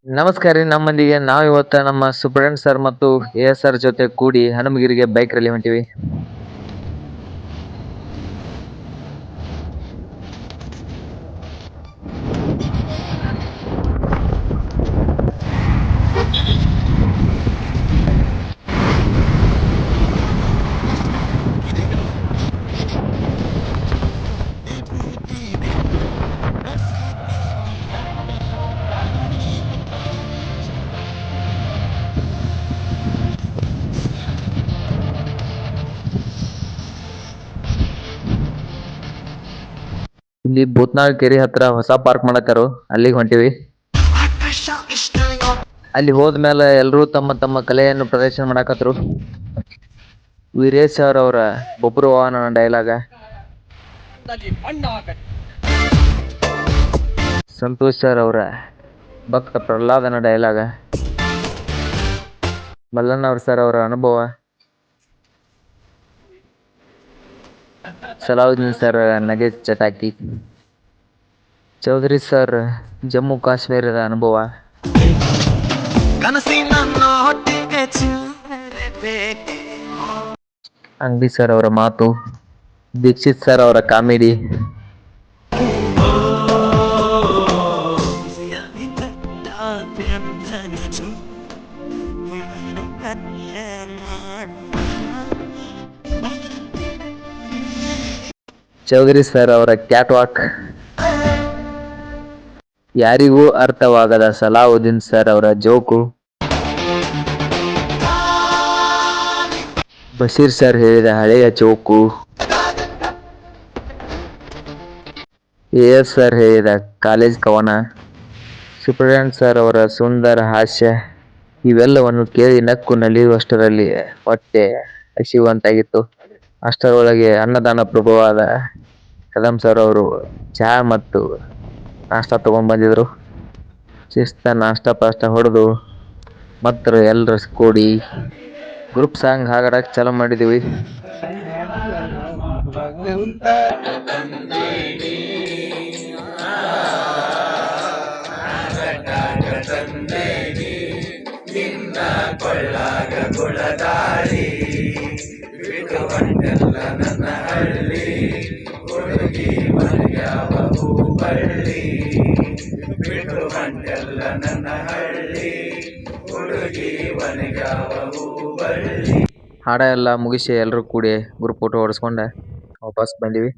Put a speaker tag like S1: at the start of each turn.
S1: ನಮಸ್ಕಾರ ರೀ. ನಮ್ಮೊಂದಿಗೆ ನಾವು ಇವತ್ತ ನಮ್ಮ ಸುಬ್ರಹ್ಮಣ್ಯ ಸರ್ ಮತ್ತು ಎ ಸರ್ ಜೊತೆ ಕೂಡಿ ಹನುಮಗಿರಿಗೆ ಬೈಕ್ ರಲ್ಲಿ ಹೊಂಟಿವಿ. ಇಲ್ಲಿ ಭೂತ್ನಾಳ್ ಕೆರೆ ಹತ್ರ ಹೊಸ ಪಾರ್ಕ್ ಮಾಡತ್ತಾರು, ಅಲ್ಲಿಗೆ ಹೊಂಟಿವಿ. ಅಲ್ಲಿ ಹೋದ್ಮೇಲೆ ಎಲ್ರೂ ತಮ್ಮ ತಮ್ಮ ಕಲೆಯನ್ನು ಪ್ರದರ್ಶನ ಮಾಡಾಕತ್ರು. ವೀರೇಶ್ ಸರ್ ಅವರ ಬೊಬ್ರು ವಾಹನ ಡೈಲಾಗ, ಸಂತೋಷ್ ಸರ್ ಅವರ ಭಕ್ತ ಪ್ರಹ್ಲಾದನ ಡೈಲಾಗ, ಮಲ್ಲಣ್ಣ ಸರ್ ಅವರ ಅನುಭವ, ಸಲಾವುದ್ದೀನ್ ಸರ್ ನಗೆ ಚಟಾಕಿ, ಚೌಧರಿ ಸರ್ ಜಮ್ಮು ಕಾಶ್ಮೀರದ ಅನುಭವ, ಅಂಗಡಿ ಸರ್ ಅವರ ಮಾತು, ದೀಕ್ಷಿತ್ ಸರ್ ಅವರ ಕಾಮಿಡಿ, ಚೌಧರಿ ಸರ್ ಅವರ ಕ್ಯಾಟ್ ವಾಕ್, ಯಾರಿಗೂ ಅರ್ಥವಾಗದ ಸಲಾವುದ್ದೀನ್ ಸರ್ ಅವರ ಜೋಕು, ಬಶೀರ್ ಸರ್ ಹೇಳಿದ ಹಳೆಯ ಚೋಕು, ಎಸ್ ಸರ್ ಹೇಳಿದ ಕಾಲೇಜ್ ಕವನ, ಸುಬ್ರಹ್ಮಣ್ಯ ಸರ್ ಅವರ ಸುಂದರ ಹಾಸ್ಯ. ಇವೆಲ್ಲವನ್ನು ಕೇಳಿ ನಕ್ಕು ನಲಿಯುವಷ್ಟರಲ್ಲಿ ಹೊಟ್ಟೆ ಹಸಿಯುವಂತಾಗಿತ್ತು. ಅಷ್ಟರೊಳಗೆ ಅನ್ನದಾನ ಪ್ರಭುವಾದ ಕದಂ ಸರ್ ಅವರು ಚಹಾ ಮತ್ತು ನಾಷ್ಟಾ ತಗೊಂಡ್ ಬಂದಿದ್ರು. ಶಿಸ್ತ ನಾಷ್ಟಾ ಪಾಷ್ಟ ಹೊಡೆದು ಮತ್ತು ಎಲ್ಲರೂ ಕೂಡಿ ಗ್ರೂಪ್ ಸಾಂಗ್ ಹಾಡಕ್ ಚಾಲೂ ಮಾಡಿದ್ವಿ. ಹಾಡ ಎಲ್ಲ ಮುಗಿಸಿ ಎಲ್ಲರೂ ಕೂಡಿ ಗ್ರೂಪ್ ಫೋಟೋ ಹೊಡ್ಸ್ಕೊಂಡ ವಾಪಸ್ ಬಂದಿವಿ.